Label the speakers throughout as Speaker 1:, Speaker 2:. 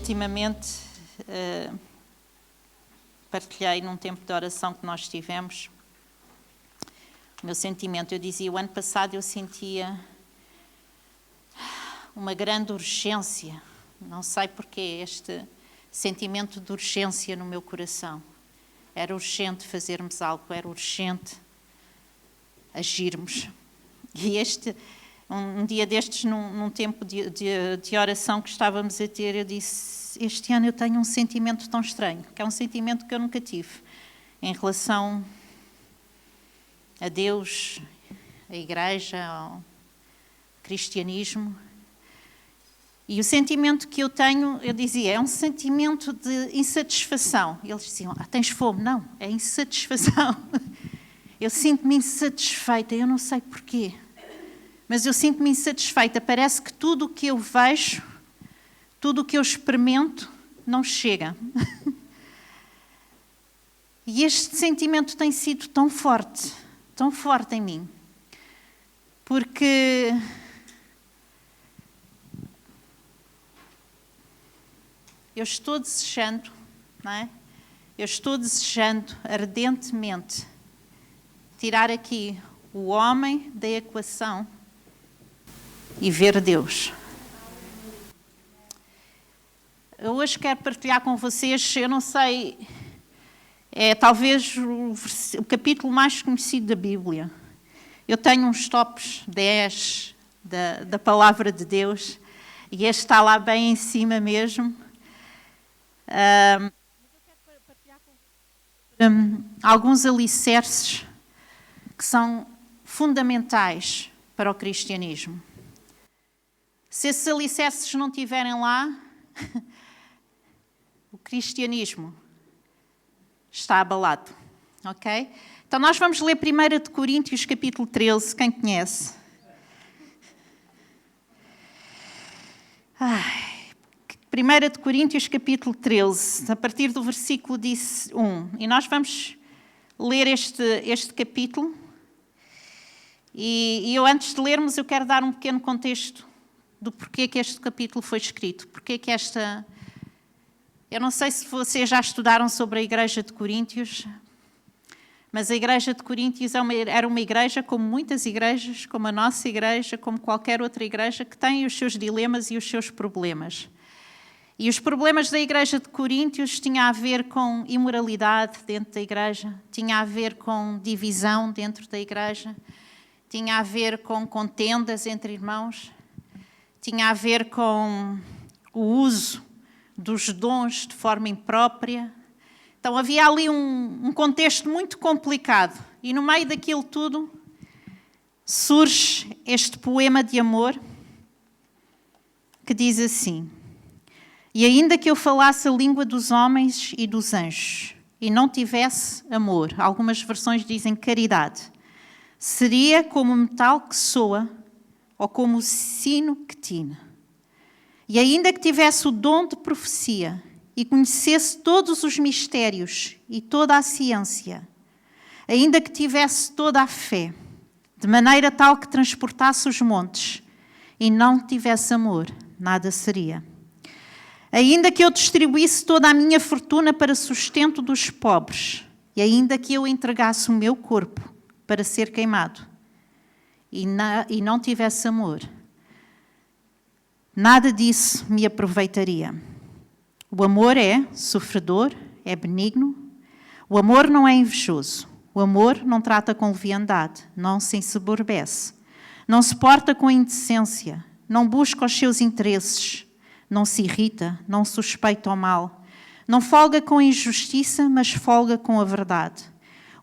Speaker 1: ultimamente partilhei num tempo de oração que nós tivemos o meu sentimento. Eu dizia, o ano passado eu sentia uma grande urgência, não sei porquê, este sentimento de urgência no meu coração. Era urgente fazermos algo, era urgente agirmos. E um dia destes, num tempo de oração que estávamos a ter, eu disse, este ano eu tenho um sentimento tão estranho, que é um sentimento que eu nunca tive, em relação a Deus, a Igreja, ao cristianismo. E o sentimento que eu tenho, eu dizia, é um sentimento de insatisfação. Eles diziam, tens fome? Não, é insatisfação. Eu sinto-me insatisfeita, eu não sei porquê. Mas eu sinto-me insatisfeita. Parece que tudo o que eu vejo, tudo o que eu experimento, não chega. E este sentimento tem sido tão forte em mim. Porque eu estou desejando, não é? Eu estou desejando ardentemente tirar aqui o homem da equação e ver Deus. Eu hoje quero partilhar com vocês, eu não sei, é talvez o capítulo mais conhecido da Bíblia. Eu tenho uns tops 10 da palavra de Deus e este está lá bem em cima mesmo. Eu quero partilhar com alguns alicerces que são fundamentais para o cristianismo. Se esses alicerces não estiverem lá, o cristianismo está abalado, ok? Então nós vamos ler 1 Coríntios capítulo 13, quem conhece? 1 Coríntios capítulo 13, a partir do versículo 1. E nós vamos ler este capítulo. E eu, antes de lermos, eu quero dar um pequeno contexto do porquê que este capítulo foi escrito. Porquê que Eu não sei se vocês já estudaram sobre a Igreja de Coríntios, mas a Igreja de Coríntios era uma igreja, como muitas igrejas, como a nossa igreja, como qualquer outra igreja, que tem os seus dilemas e os seus problemas. E os problemas da Igreja de Coríntios tinham a ver com imoralidade dentro da igreja, tinha a ver com divisão dentro da igreja, tinha a ver com contendas entre irmãos, tinha a ver com o uso dos dons de forma imprópria. Então havia ali um contexto muito complicado. E no meio daquilo tudo surge este poema de amor que diz assim: e ainda que eu falasse a língua dos homens e dos anjos e não tivesse amor, algumas versões dizem caridade, seria como o metal que soa ou como o sino que tine. E ainda que tivesse o dom de profecia e conhecesse todos os mistérios e toda a ciência, ainda que tivesse toda a fé, de maneira tal que transportasse os montes, e não tivesse amor, nada seria. Ainda que eu distribuísse toda a minha fortuna para sustento dos pobres, e ainda que eu entregasse o meu corpo para ser queimado, e não tivesse amor, nada disso me aproveitaria. O amor é sofredor, é benigno. O amor não é invejoso. O amor não trata com leviandade, não se ensoberbece, não se porta com indecência, não busca os seus interesses, não se irrita, não suspeita o mal, não folga com a injustiça, mas folga com a verdade.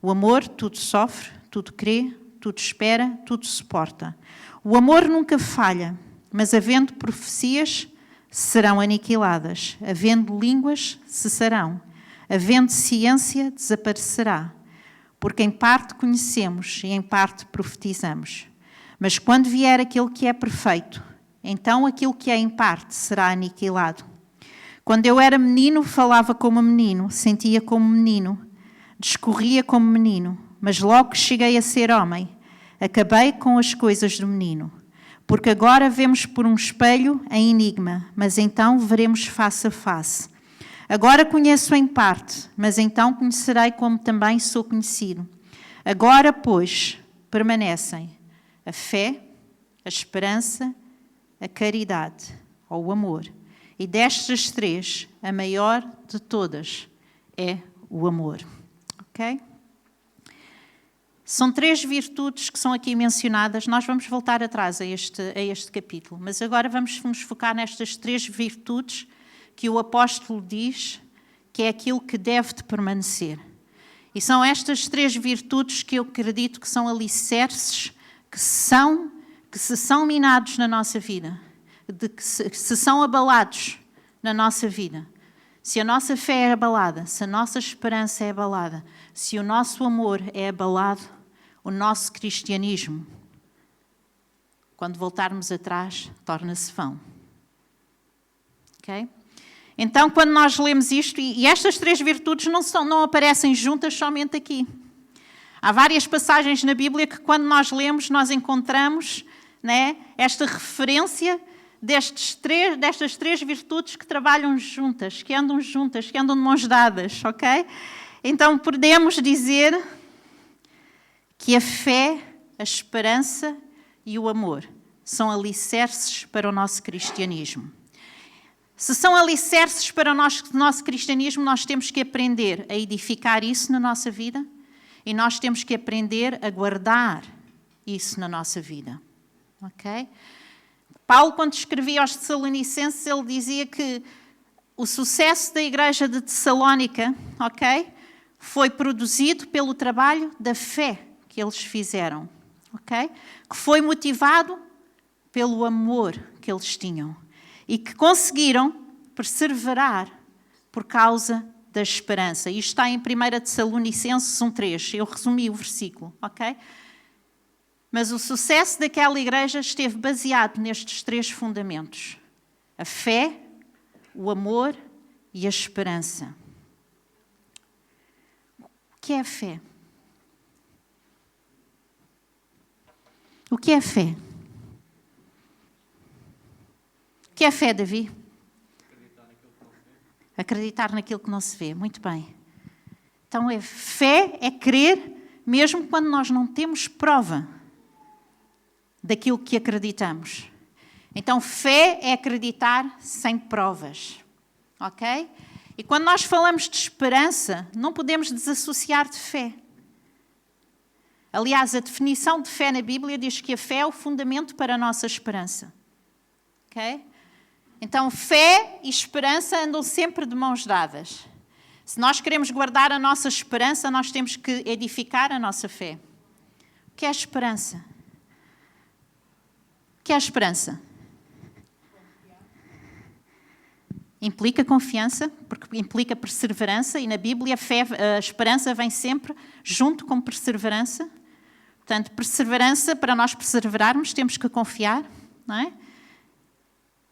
Speaker 1: O amor tudo sofre, tudo crê, tudo espera, tudo suporta. O amor nunca falha, mas havendo profecias, serão aniquiladas. Havendo línguas, cessarão. Havendo ciência, desaparecerá. Porque em parte conhecemos e em parte profetizamos. Mas quando vier aquele que é perfeito, então aquilo que é em parte será aniquilado. Quando eu era menino, falava como menino, sentia como menino, discorria como menino. Mas logo que cheguei a ser homem, acabei com as coisas do menino. Porque agora vemos por um espelho em enigma, mas então veremos face a face. Agora conheço em parte, mas então conhecerei como também sou conhecido. Agora, pois, permanecem a fé, a esperança, a caridade ou o amor. E destas três, a maior de todas é o amor. Ok? São três virtudes que são aqui mencionadas. Nós vamos voltar atrás a este capítulo, mas agora vamos nos focar nestas três virtudes que o apóstolo diz que é aquilo que deve de permanecer. E são estas três virtudes que eu acredito que são alicerces que se são minados na nossa vida, que se são abalados na nossa vida. Se a nossa fé é abalada, se a nossa esperança é abalada, se o nosso amor é abalado, o nosso cristianismo, quando voltarmos atrás, torna-se vão. Ok? Então, quando nós lemos isto, e estas três virtudes não aparecem juntas somente aqui. Há várias passagens na Bíblia que, quando nós lemos, nós encontramos, né, esta referência destas três virtudes que trabalham juntas, que andam de mãos dadas, ok? Então, podemos dizer que a fé, a esperança e o amor são alicerces para o nosso cristianismo. Se são alicerces para o nosso cristianismo, nós temos que aprender a edificar isso na nossa vida e nós temos que aprender a guardar isso na nossa vida. Ok? Paulo, quando escrevia aos Tessalonicenses, ele dizia que o sucesso da igreja de Tessalónica, ok, foi produzido pelo trabalho da fé que eles fizeram, ok? Que foi motivado pelo amor que eles tinham e que conseguiram perseverar por causa da esperança. Isto está em 1 Tessalonicenses 1:3. Eu resumi o versículo, ok? Mas o sucesso daquela igreja esteve baseado nestes três fundamentos: a fé, o amor e a esperança. O que é a fé? O que é a fé? O que é a fé, Davi? Acreditar naquilo que não se vê. Muito bem. Então, fé é crer mesmo quando nós não temos prova daquilo que acreditamos. Então, fé é acreditar sem provas. Ok? E quando nós falamos de esperança, não podemos desassociar de fé. Aliás, a definição de fé na Bíblia diz que a fé é o fundamento para a nossa esperança. Ok? Então, fé e esperança andam sempre de mãos dadas. Se nós queremos guardar a nossa esperança, nós temos que edificar a nossa fé. O que é a esperança? O que é a esperança? Implica confiança, porque implica perseverança, e na Bíblia a esperança vem sempre junto com perseverança. Portanto, perseverança, para nós perseverarmos, temos que confiar, não é?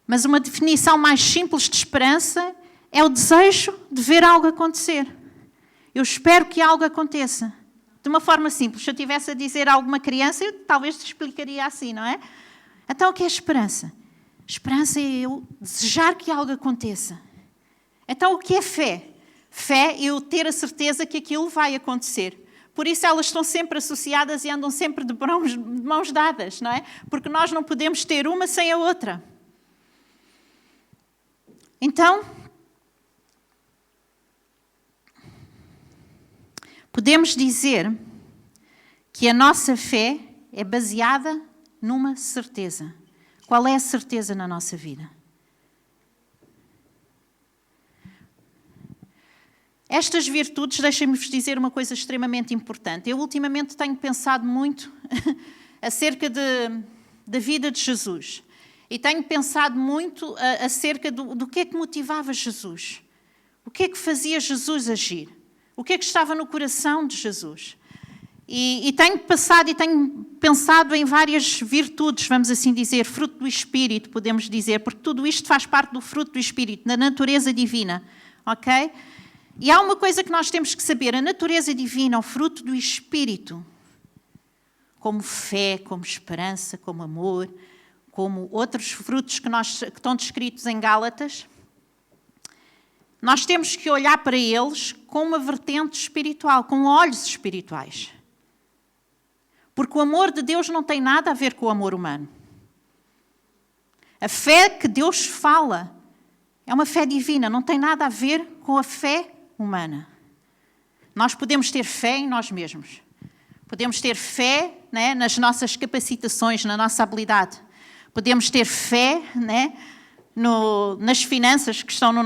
Speaker 1: Mas uma definição mais simples de esperança é o desejo de ver algo acontecer. Eu espero que algo aconteça. De uma forma simples. Se eu estivesse a dizer a alguma criança, eu talvez te explicaria assim, não é? Então, o que é esperança? Esperança é eu desejar que algo aconteça. Então, o que é fé? Fé é eu ter a certeza que aquilo vai acontecer. Por isso elas estão sempre associadas e andam sempre de mãos dadas, não é? Porque nós não podemos ter uma sem a outra. Então, podemos dizer que a nossa fé é baseada numa certeza. Qual é a certeza na nossa vida? Estas virtudes, deixem-me-vos dizer uma coisa extremamente importante. Eu ultimamente tenho pensado muito acerca da vida de Jesus. E tenho pensado muito acerca do que é que motivava Jesus. O que é que fazia Jesus agir? O que é que estava no coração de Jesus? E tenho pensado em várias virtudes, vamos assim dizer, fruto do Espírito, podemos dizer, porque tudo isto faz parte do fruto do Espírito, da natureza divina, ok? E há uma coisa que nós temos que saber, a natureza divina, o fruto do Espírito, como fé, como esperança, como amor, como outros frutos que estão descritos em Gálatas, nós temos que olhar para eles com uma vertente espiritual, com olhos espirituais. Porque o amor de Deus não tem nada a ver com o amor humano. A fé que Deus fala é uma fé divina, não tem nada a ver com a fé humana. Nós podemos ter fé em nós mesmos. Podemos ter fé, né, nas nossas capacitações, na nossa habilidade. Podemos ter fé, né, nas finanças que estão na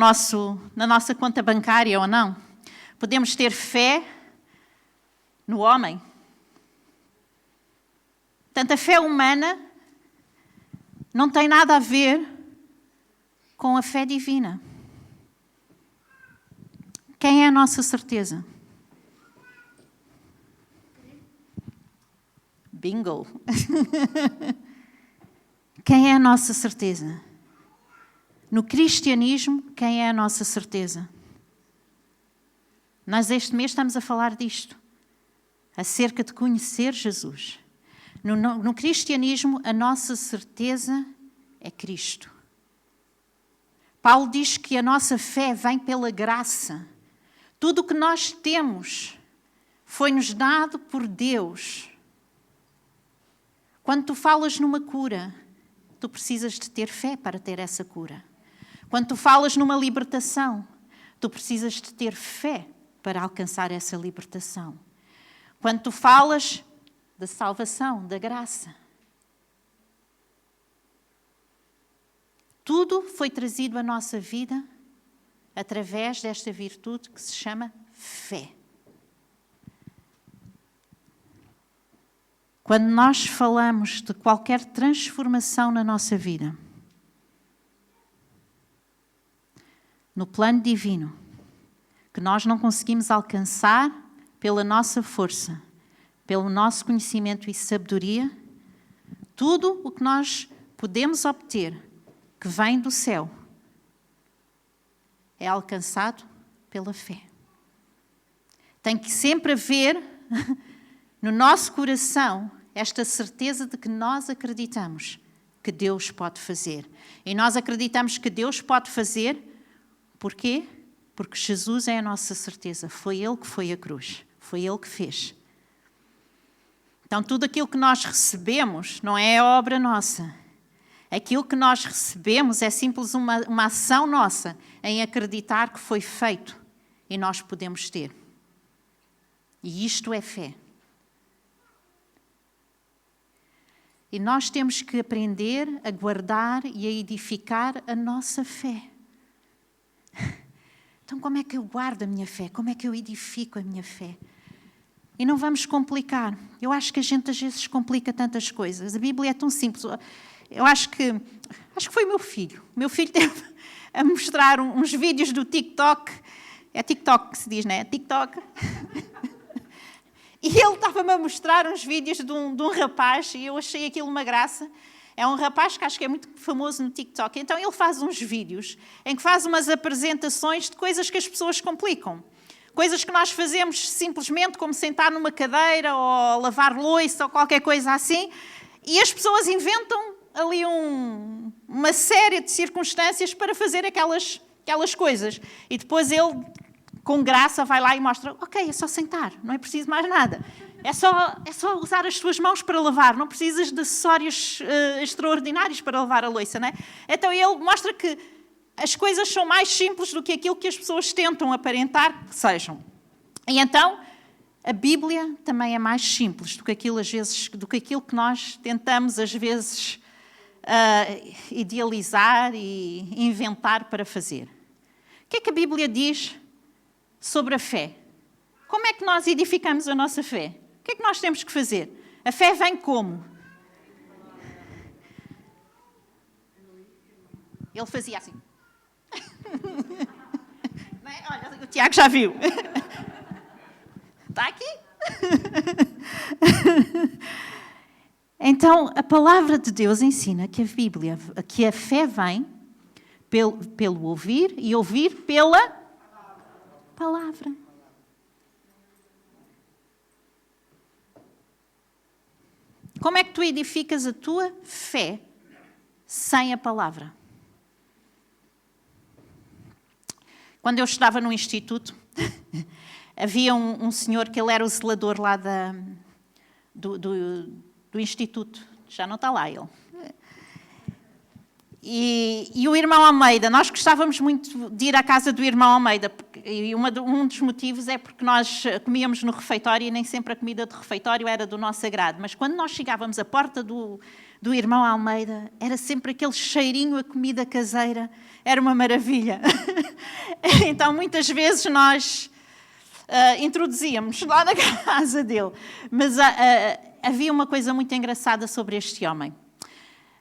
Speaker 1: nossa conta bancária ou não. Podemos ter fé no homem. Portanto, a fé humana não tem nada a ver com a fé divina. Quem é a nossa certeza? Bingo! Quem é a nossa certeza? No cristianismo, quem é a nossa certeza? Nós este mês estamos a falar disto, acerca de conhecer Jesus. No cristianismo, a nossa certeza é Cristo. Paulo diz que a nossa fé vem pela graça. Tudo o que nós temos foi-nos dado por Deus. Quando tu falas numa cura, tu precisas de ter fé para ter essa cura. Quando tu falas numa libertação, tu precisas de ter fé para alcançar essa libertação. Quando tu falas da salvação, da graça, tudo foi trazido à nossa vida através desta virtude que se chama fé. Quando nós falamos de qualquer transformação na nossa vida, no plano divino, que nós não conseguimos alcançar pela nossa força, pelo nosso conhecimento e sabedoria, tudo o que nós podemos obter, que vem do céu, é alcançado pela fé. Tem que sempre haver no nosso coração esta certeza de que nós acreditamos que Deus pode fazer. E nós acreditamos que Deus pode fazer, porquê? Porque Jesus é a nossa certeza. Foi Ele que foi à cruz. Foi Ele que fez. Então, tudo aquilo que nós recebemos não é obra nossa. Aquilo que nós recebemos é simples uma ação nossa em acreditar que foi feito e nós podemos ter. E isto é fé. E nós temos que aprender a guardar e a edificar a nossa fé. Então, como é que eu guardo a minha fé? Como é que eu edifico a minha fé? E não vamos complicar. Eu acho que a gente às vezes complica tantas coisas. A Bíblia é tão simples. Eu acho que foi o meu filho. O meu filho teve a mostrar uns vídeos do TikTok. É TikTok que se diz, não é? TikTok. E ele estava-me a mostrar uns vídeos de um rapaz e eu achei aquilo uma graça. É um rapaz que acho que é muito famoso no TikTok. Então ele faz uns vídeos em que faz umas apresentações de coisas que as pessoas complicam. Coisas que nós fazemos simplesmente como sentar numa cadeira ou lavar louça ou qualquer coisa assim. E as pessoas inventam ali uma série de circunstâncias para fazer aquelas coisas. E depois ele, com graça, vai lá e mostra, ok, é só sentar, não é preciso mais nada. É só usar as tuas mãos para lavar, não precisas de acessórios extraordinários para lavar a louça, não é? Então ele mostra que as coisas são mais simples do que aquilo que as pessoas tentam aparentar que sejam. E então, a Bíblia também é mais simples do que aquilo que nós tentamos, às vezes, idealizar e inventar para fazer. O que é que a Bíblia diz sobre a fé? Como é que nós edificamos a nossa fé? O que é que nós temos que fazer? A fé vem como? Ele fazia assim. Olha, o Tiago já viu. Está aqui? Então, a palavra de Deus ensina que a fé vem pelo ouvir e ouvir pela palavra. Como é que tu edificas a tua fé? sem a palavra. Quando eu estava no instituto, havia um senhor que ele era o zelador lá do instituto. Já não está lá ele. E o irmão Almeida, nós gostávamos muito de ir à casa do irmão Almeida, e um dos motivos é porque nós comíamos no refeitório e nem sempre a comida do refeitório era do nosso agrado, mas quando nós chegávamos à porta do irmão Almeida, era sempre aquele cheirinho a comida caseira, era uma maravilha. Então muitas vezes nós introduzíamos lá na casa dele, mas havia uma coisa muito engraçada sobre este homem.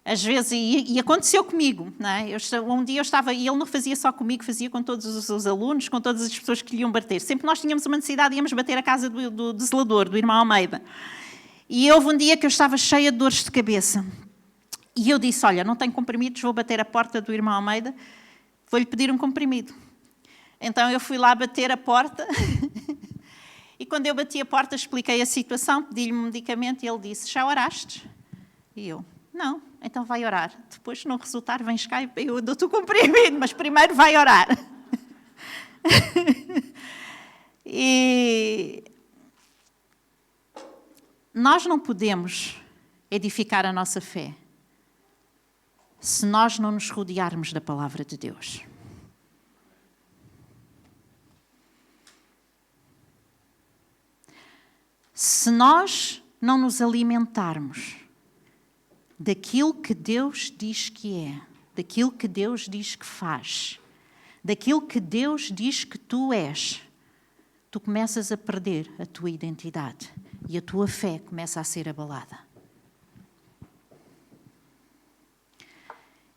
Speaker 1: Às vezes, e aconteceu comigo, não é? Um dia eu estava, e ele não fazia só comigo, fazia com todos os alunos, com todas as pessoas que lhe iam bater. Sempre nós tínhamos uma necessidade, íamos bater a casa do zelador, do irmão Almeida. E houve um dia que eu estava cheia de dores de cabeça. E eu disse, olha, não tenho comprimidos, vou bater a porta do irmão Almeida, vou-lhe pedir um comprimido. Então eu fui lá bater a porta, e quando eu bati a porta expliquei a situação, pedi-lhe um medicamento, e ele disse, já oraste? E eu, não. Então vai orar. Depois, se não resultar, vens cá e eu dou-te o comprimido, mas primeiro vai orar. E nós não podemos edificar a nossa fé se nós não nos rodearmos da palavra de Deus. Se nós não nos alimentarmos daquilo que Deus diz que é, daquilo que Deus diz que faz, daquilo que Deus diz que tu és, tu começas a perder a tua identidade e a tua fé começa a ser abalada.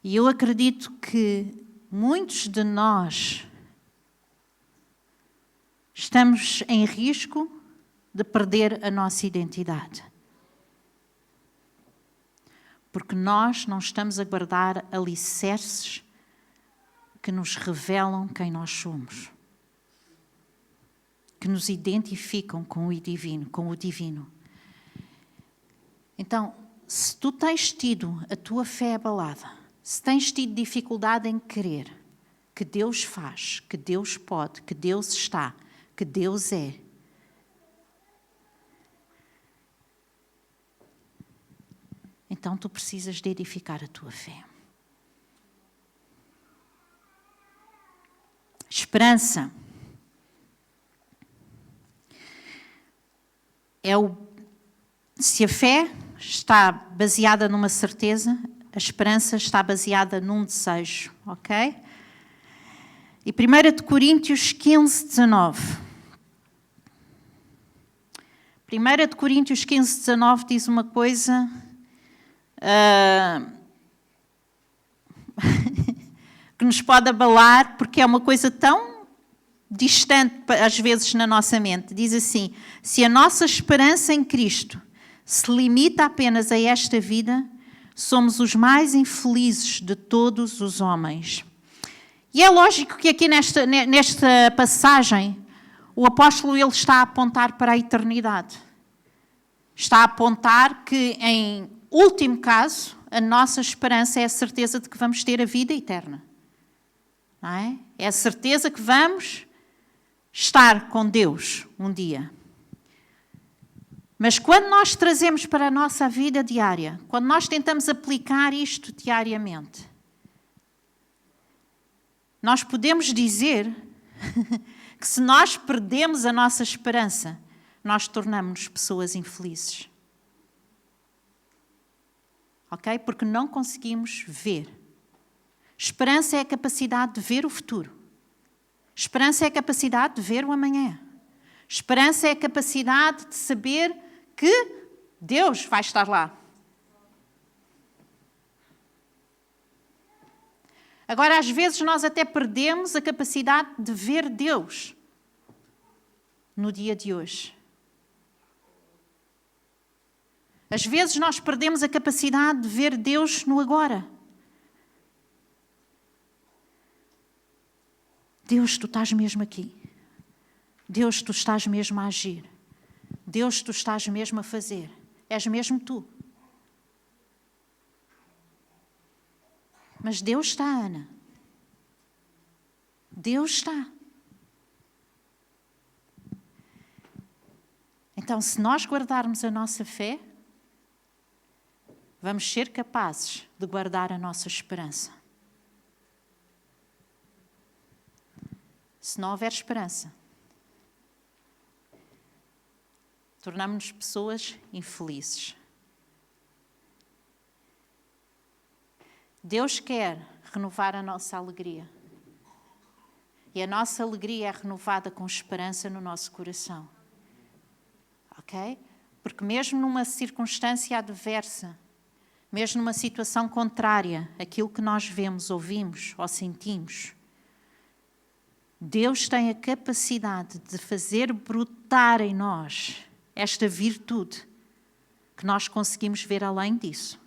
Speaker 1: E eu acredito que muitos de nós estamos em risco de perder a nossa identidade. Porque nós não estamos a guardar alicerces que nos revelam quem nós somos, que nos identificam com o divino. Então, se tu tens tido a tua fé abalada, se tens tido dificuldade em crer que Deus faz, que Deus pode, que Deus está, que Deus é, então tu precisas de edificar a tua fé. Esperança se a fé está baseada numa certeza, a esperança está baseada num desejo, ok? E 1 Coríntios 15, 19. 1 Coríntios 15, 19 diz uma coisa que nos pode abalar, porque é uma coisa tão distante, às vezes, na nossa mente. Diz assim, se a nossa esperança em Cristo se limita apenas a esta vida, somos os mais infelizes de todos os homens. E é lógico que aqui nesta passagem, o apóstolo ele está a apontar para a eternidade. Está a apontar que, em último caso, a nossa esperança é a certeza de que vamos ter a vida eterna. Não é? É a certeza que vamos estar com Deus um dia. Mas quando nós trazemos para a nossa vida diária, quando nós tentamos aplicar isto diariamente, nós podemos dizer que se nós perdemos a nossa esperança, nós tornamos-nos pessoas infelizes. Ok? Porque não conseguimos ver. Esperança é a capacidade de ver o futuro. Esperança é a capacidade de ver o amanhã. Esperança é a capacidade de saber que Deus vai estar lá. Agora, às vezes, nós até perdemos a capacidade de ver Deus no dia de hoje. Às vezes, nós perdemos a capacidade de ver Deus no agora. Deus, tu estás mesmo aqui. Deus, tu estás mesmo a agir. Deus, tu estás mesmo a fazer. És mesmo tu. Mas Deus está, Ana. Deus está. Então, se nós guardarmos a nossa fé, vamos ser capazes de guardar a nossa esperança. Se não houver esperança, tornamos-nos pessoas infelizes. Deus quer renovar a nossa alegria. E a nossa alegria é renovada com esperança no nosso coração. Ok? Porque mesmo numa circunstância adversa, mesmo numa situação contrária àquilo que nós vemos, ouvimos ou sentimos, Deus tem a capacidade de fazer brotar em nós esta virtude que nós conseguimos ver além disso.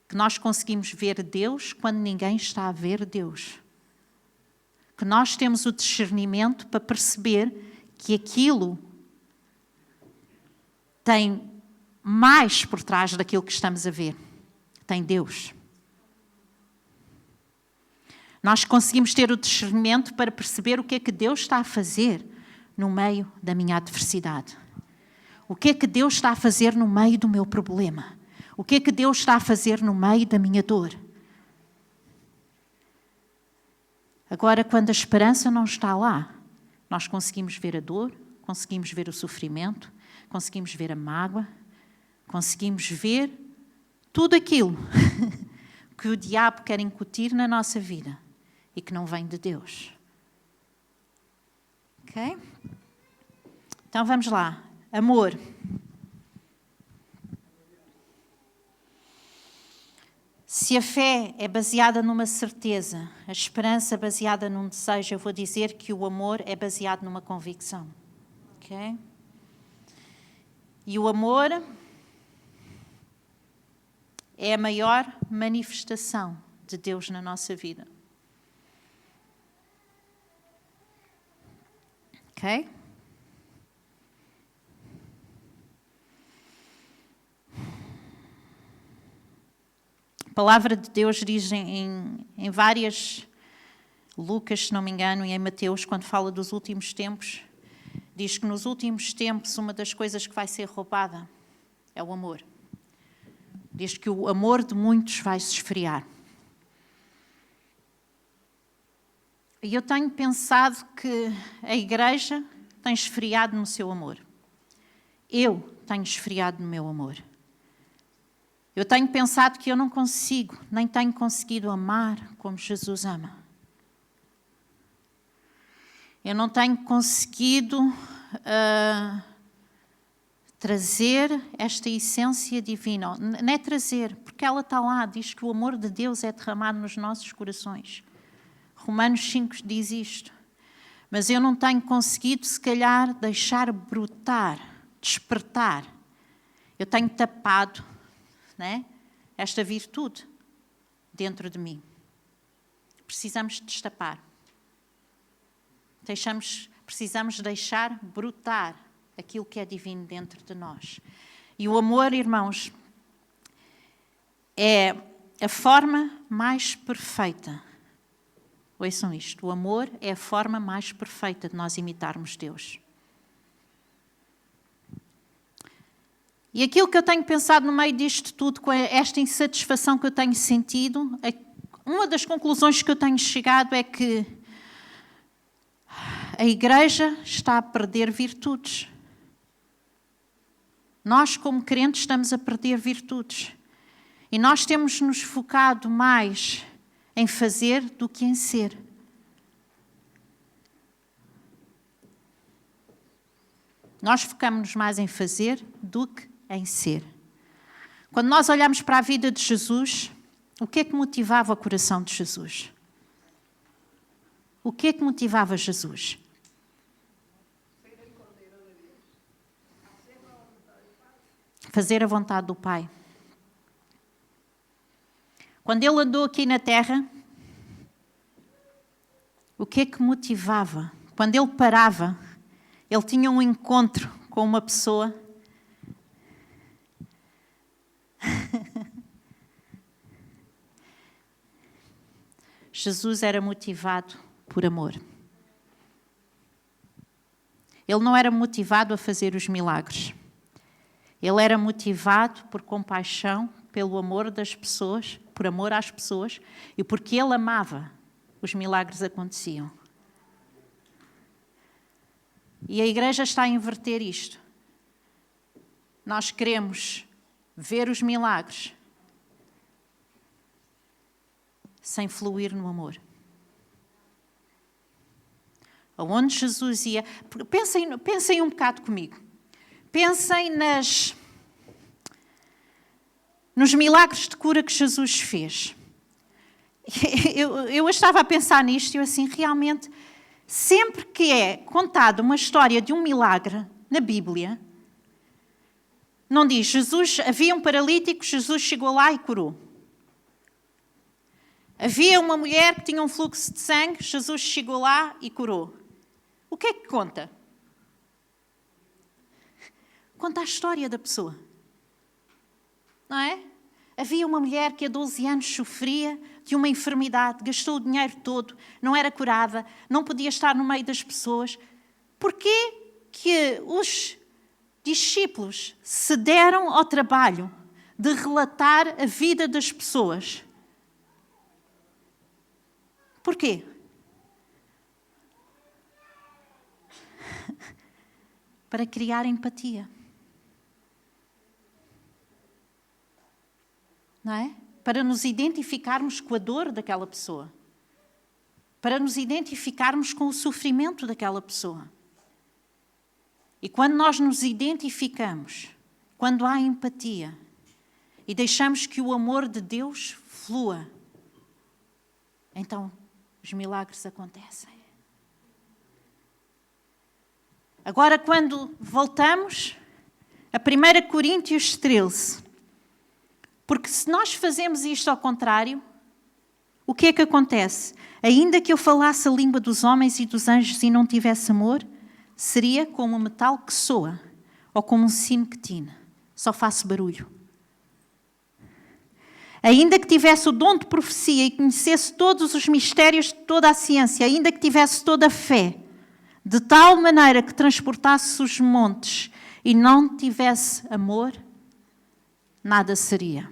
Speaker 1: Que nós conseguimos ver Deus quando ninguém está a ver Deus. Que nós temos o discernimento para perceber que aquilo tem mais por trás daquilo que estamos a ver. Tem Deus. Nós conseguimos ter o discernimento para perceber o que é que Deus está a fazer no meio da minha adversidade. O que é que Deus está a fazer no meio do meu problema? O que é que Deus está a fazer no meio da minha dor? Agora, quando a esperança não está lá, nós conseguimos ver a dor, conseguimos ver o sofrimento, conseguimos ver a mágoa, conseguimos ver tudo aquilo que o diabo quer incutir na nossa vida e que não vem de Deus. Ok? Então vamos lá. Amor. Se a fé é baseada numa certeza, a esperança baseada num desejo, eu vou dizer que o amor é baseado numa convicção. Ok? E o amor é a maior manifestação de Deus na nossa vida. Ok? A palavra de Deus diz em várias, Lucas, se não me engano, e em Mateus, quando fala dos últimos tempos, diz que nos últimos tempos uma das coisas que vai ser roubada é o amor. Diz que o amor de muitos vai se esfriar. E eu tenho pensado que a igreja tem esfriado no seu amor. Eu tenho esfriado no meu amor. Eu tenho pensado que eu não consigo, nem tenho conseguido amar como Jesus ama. Eu não tenho conseguido trazer esta essência divina. Não é trazer, porque ela está lá, diz que o amor de Deus é derramado nos nossos corações. Romanos 5 diz isto. Mas eu não tenho conseguido, se calhar, deixar brotar, despertar. Eu tenho tapado, né, esta virtude dentro de mim. Precisamos destapar. Precisamos deixar brotar aquilo que é divino dentro de nós. E o amor, irmãos, é a forma mais perfeita. Ouçam isto. O amor é a forma mais perfeita de nós imitarmos Deus. E aquilo que eu tenho pensado no meio disto tudo, com esta insatisfação que eu tenho sentido, uma das conclusões que eu tenho chegado é que a igreja está a perder virtudes. Nós, como crentes, estamos a perder virtudes. E nós temos nos focado mais em fazer do que em ser. Nós focamos-nos mais em fazer do que em ser. Quando nós olhamos para a vida de Jesus, o que é que motivava o coração de Jesus? O que é que motivava Jesus? Fazer a vontade do Pai. Quando ele andou aqui na terra, o que é que motivava? Quando ele parava, ele tinha um encontro com uma pessoa Jesus era motivado por amor. Ele não era motivado a fazer os milagres. Ele era motivado por compaixão, pelo amor das pessoas, por amor às pessoas, e porque ele amava, os milagres aconteciam. E a igreja está a inverter isto. Nós queremos ver os milagres sem fluir no amor. Aonde Jesus ia... Pensem um bocado comigo. Pensem nos milagres de cura que Jesus fez. Eu estava a pensar nisto e eu assim, realmente, sempre que é contada uma história de um milagre na Bíblia, não diz, Jesus, havia um paralítico, Jesus chegou lá e curou. Havia uma mulher que tinha um fluxo de sangue, Jesus chegou lá e curou. O que é que conta? Conta a história da pessoa. Não é? Havia uma mulher que há 12 anos sofria de uma enfermidade, gastou o dinheiro todo, não era curada, não podia estar no meio das pessoas. Porquê que os discípulos se deram ao trabalho de relatar a vida das pessoas? Porquê? Para criar empatia. Não é? Para nos identificarmos com a dor daquela pessoa. Para nos identificarmos com o sofrimento daquela pessoa. E quando nós nos identificamos, quando há empatia, e deixamos que o amor de Deus flua, então os milagres acontecem. Agora, quando voltamos a 1 Coríntios 13, porque se nós fazemos isto ao contrário, o que é que acontece? Ainda que eu falasse a língua dos homens e dos anjos e não tivesse amor, seria como um metal que soa, ou como um sino que tine. Só faço barulho. Ainda que tivesse o dom de profecia e conhecesse todos os mistérios de toda a ciência, ainda que tivesse toda a fé, de tal maneira que transportasse os montes e não tivesse amor, nada seria.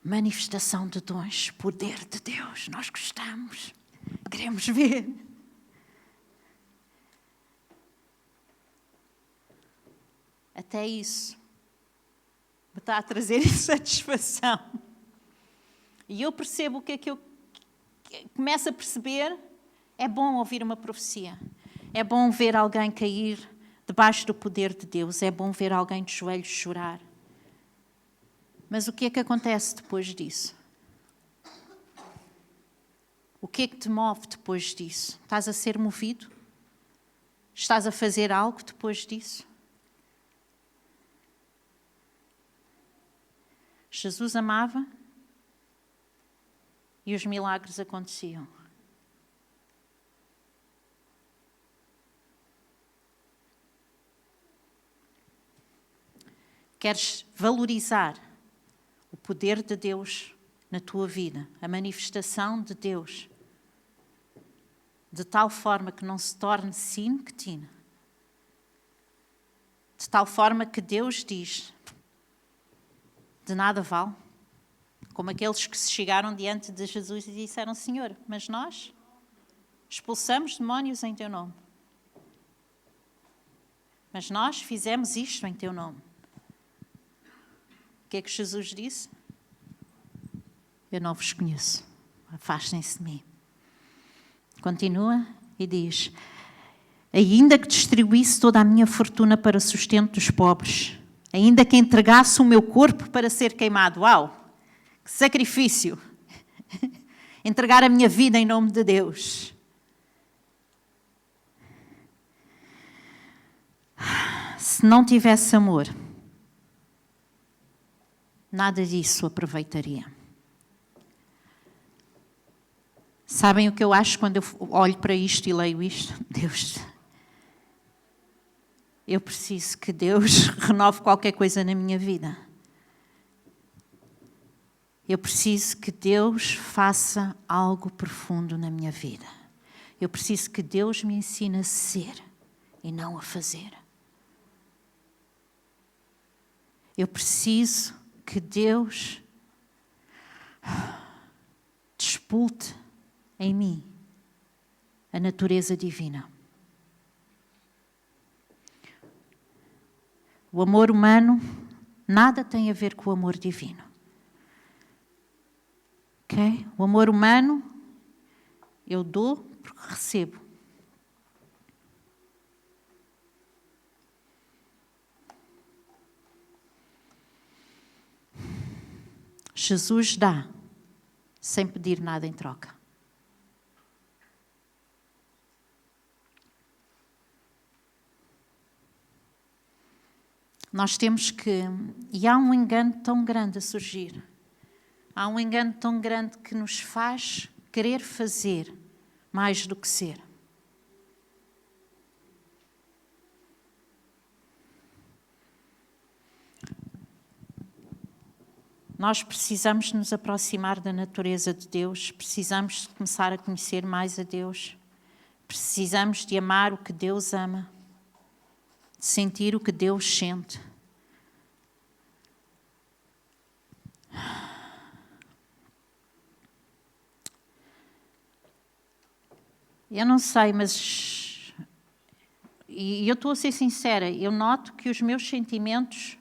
Speaker 1: Manifestação de dons, poder de Deus, nós gostamos, queremos ver. Até isso me está a trazer insatisfação. E eu percebo o que é que eu começo a perceber. É bom ouvir uma profecia. É bom ver alguém cair debaixo do poder de Deus. É bom ver alguém de joelhos chorar. Mas o que é que acontece depois disso? O que é que te move depois disso? Estás a ser movido? Estás a fazer algo depois disso? Jesus amava e os milagres aconteciam. Queres valorizar o poder de Deus na tua vida, a manifestação de Deus, de tal forma que não se torne sino que tine, de tal forma que Deus diz, de nada vale, como aqueles que se chegaram diante de Jesus e disseram, Senhor, mas nós expulsamos demónios em teu nome. Mas nós fizemos isto em teu nome. O que é que Jesus disse? Eu não vos conheço. Afastem-se de mim. Continua e diz, ainda que distribuísse toda a minha fortuna para o sustento dos pobres, ainda que entregasse o meu corpo para ser queimado. Uau! Que sacrifício! Entregar a minha vida em nome de Deus. Se não tivesse amor, nada disso aproveitaria. Sabem o que eu acho quando eu olho para isto e leio isto? Deus, eu preciso que Deus renove qualquer coisa na minha vida. Eu preciso que Deus faça algo profundo na minha vida. Eu preciso que Deus me ensine a ser e não a fazer. Eu preciso que Deus despulte em mim a natureza divina. O amor humano nada tem a ver com o amor divino. Okay? O amor humano, eu dou porque recebo. Jesus dá, sem pedir nada em troca. Nós temos que... E há um engano tão grande a surgir. Há um engano tão grande que nos faz querer fazer mais do que ser. Nós precisamos nos aproximar da natureza de Deus, precisamos de começar a conhecer mais a Deus, precisamos de amar o que Deus ama, de sentir o que Deus sente. Eu não sei, mas... E eu estou a ser sincera, eu noto que os meus sentimentos,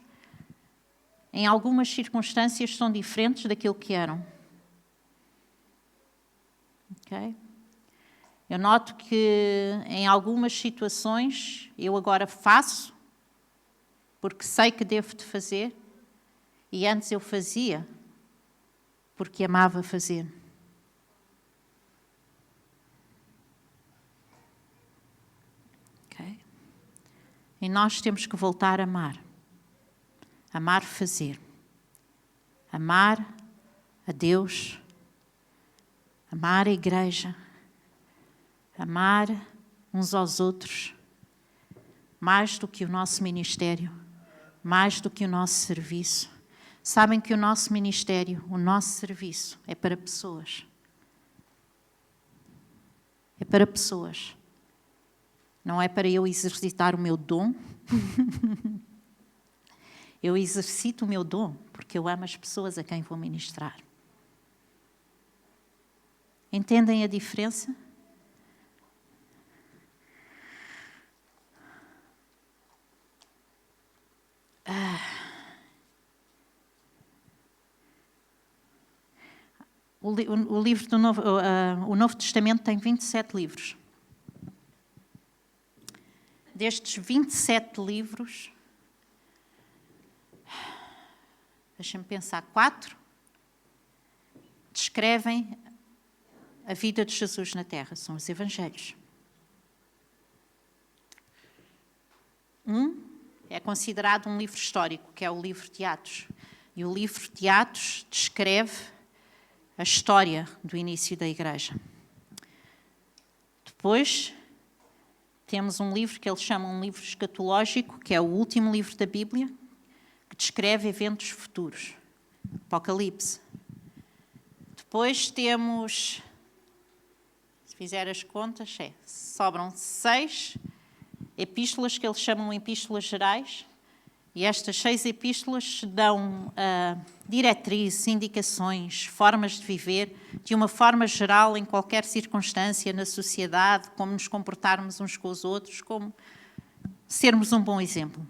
Speaker 1: em algumas circunstâncias, são diferentes daquilo que eram. Ok? Eu noto que em algumas situações eu agora faço porque sei que devo de fazer e antes eu fazia porque amava fazer. Ok? E nós temos que voltar a amar. Amar fazer. Amar a Deus. Amar a igreja. Amar uns aos outros, mais do que o nosso ministério, mais do que o nosso serviço. Sabem que o nosso ministério, o nosso serviço é para pessoas. É para pessoas. Não é para eu exercitar o meu dom. Eu exercito o meu dom porque eu amo as pessoas a quem vou ministrar. Entendem a diferença? O livro do o Novo Testamento tem 27 livros. Destes 27 livros, deixem-me pensar, 4 descrevem a vida de Jesus na Terra, são os Evangelhos. É considerado um livro histórico, que é o livro de Atos. E o livro de Atos descreve a história do início da Igreja. Depois, temos um livro que eles chamam um livro escatológico, que é o último livro da Bíblia, que descreve eventos futuros. Apocalipse. Depois temos, se fizer as contas, sobram 6 epístolas que eles chamam epístolas gerais, e estas 6 epístolas dão diretrizes, indicações, formas de viver, de uma forma geral, em qualquer circunstância, na sociedade, como nos comportarmos uns com os outros, como sermos um bom exemplo.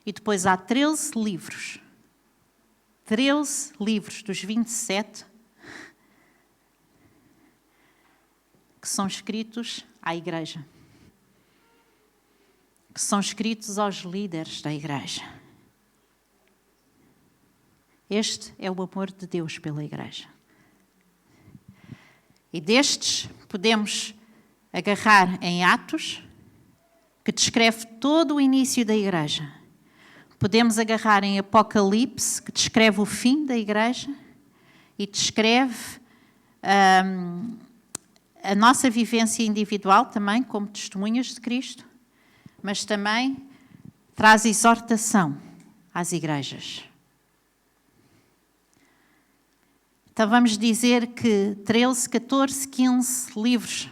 Speaker 1: E depois há 13 livros dos 27 que são escritos à Igreja, que são escritos aos líderes da Igreja. Este é o amor de Deus pela Igreja. E destes podemos agarrar em Atos, que descreve todo o início da Igreja. Podemos agarrar em Apocalipse, que descreve o fim da Igreja e descreve a nossa vivência individual também, como testemunhas de Cristo, mas também traz exortação às igrejas. Então vamos dizer que 13, 14, 15 livros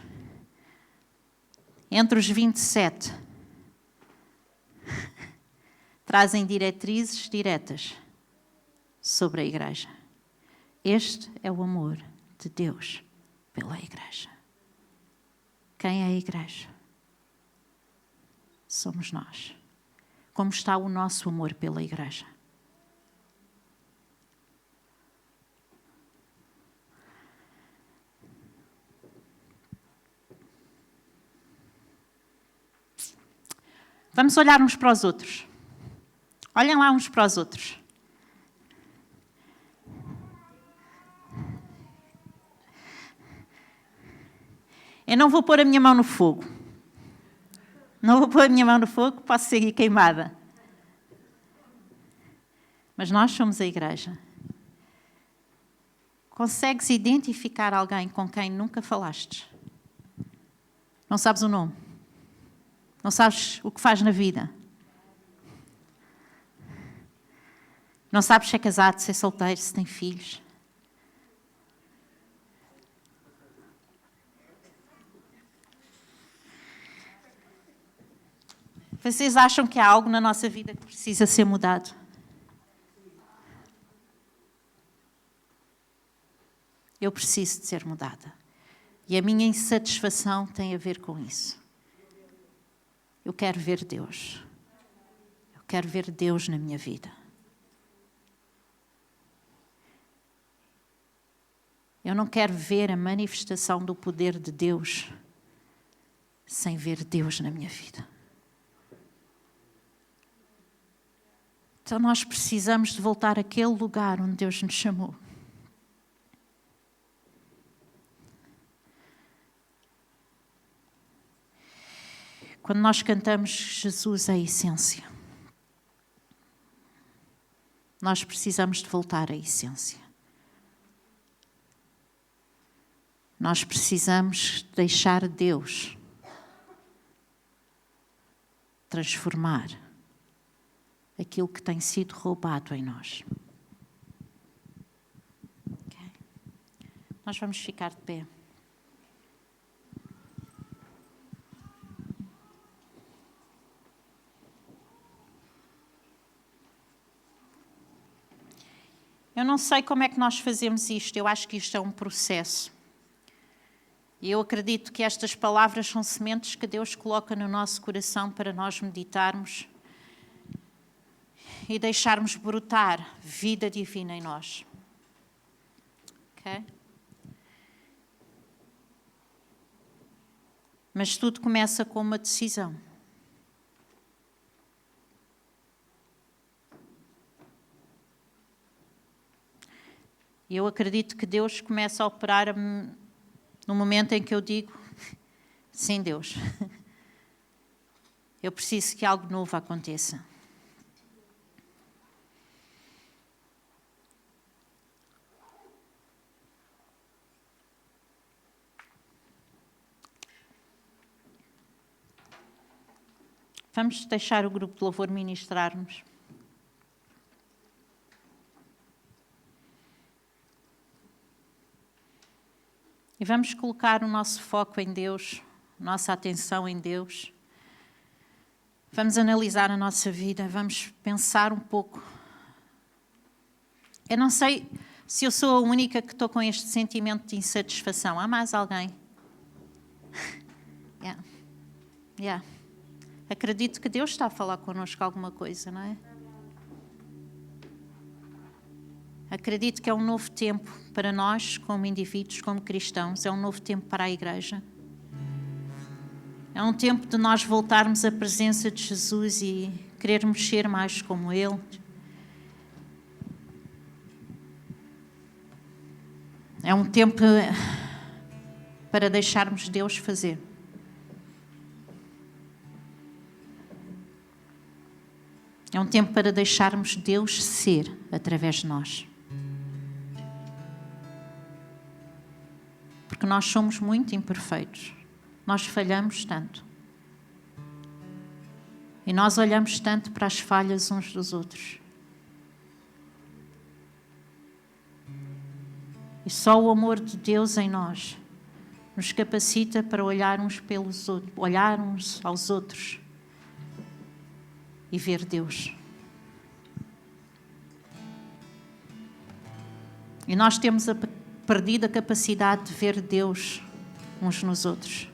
Speaker 1: entre os 27 trazem diretrizes diretas sobre a Igreja. Este é o amor de Deus pela Igreja. Quem é a Igreja? Somos nós. Como está o nosso amor pela Igreja? Vamos olhar uns para os outros. Olhem lá uns para os outros. Eu não vou pôr a minha mão no fogo. Não vou pôr a minha mão no fogo, posso seguir queimada. Mas nós somos a Igreja. Consegues identificar alguém com quem nunca falaste? Não sabes o nome? Não sabes o que faz na vida? Não sabes se é casado, se é solteiro, se tem filhos? Vocês acham que há algo na nossa vida que precisa ser mudado? Eu preciso de ser mudada. E a minha insatisfação tem a ver com isso. Eu quero ver Deus. Eu quero ver Deus na minha vida. Eu não quero ver a manifestação do poder de Deus sem ver Deus na minha vida. Então nós precisamos de voltar àquele lugar onde Deus nos chamou. Quando nós cantamos Jesus é a essência, nós precisamos de voltar à essência. Nós precisamos deixar Deus transformar aquilo que tem sido roubado em nós. Okay? Nós vamos ficar de pé. Eu não sei como é que nós fazemos isto, eu acho que isto é um processo. E eu acredito que estas palavras são sementes que Deus coloca no nosso coração para nós meditarmos e deixarmos brotar vida divina em nós. Ok? Mas tudo começa com uma decisão. E eu acredito que Deus começa a operar no momento em que eu digo, sim, Deus, eu preciso que algo novo aconteça. Vamos deixar o grupo de louvor ministrar-nos. E vamos colocar o nosso foco em Deus, nossa atenção em Deus. Vamos analisar a nossa vida, vamos pensar um pouco. Eu não sei se eu sou a única que estou com este sentimento de insatisfação. Há mais alguém? Yeah. Acredito que Deus está a falar connosco alguma coisa, não é? Acredito que é um novo tempo para nós, como indivíduos, como cristãos. É um novo tempo para a Igreja. É um tempo de nós voltarmos à presença de Jesus e querermos ser mais como Ele. É um tempo para deixarmos Deus fazer. É um tempo para deixarmos Deus ser através de nós. Porque nós somos muito imperfeitos. Nós falhamos tanto. E nós olhamos tanto para as falhas uns dos outros. E só o amor de Deus em nós nos capacita para olhar uns aos outros e ver Deus. E nós temos perdido a capacidade de ver Deus uns nos outros.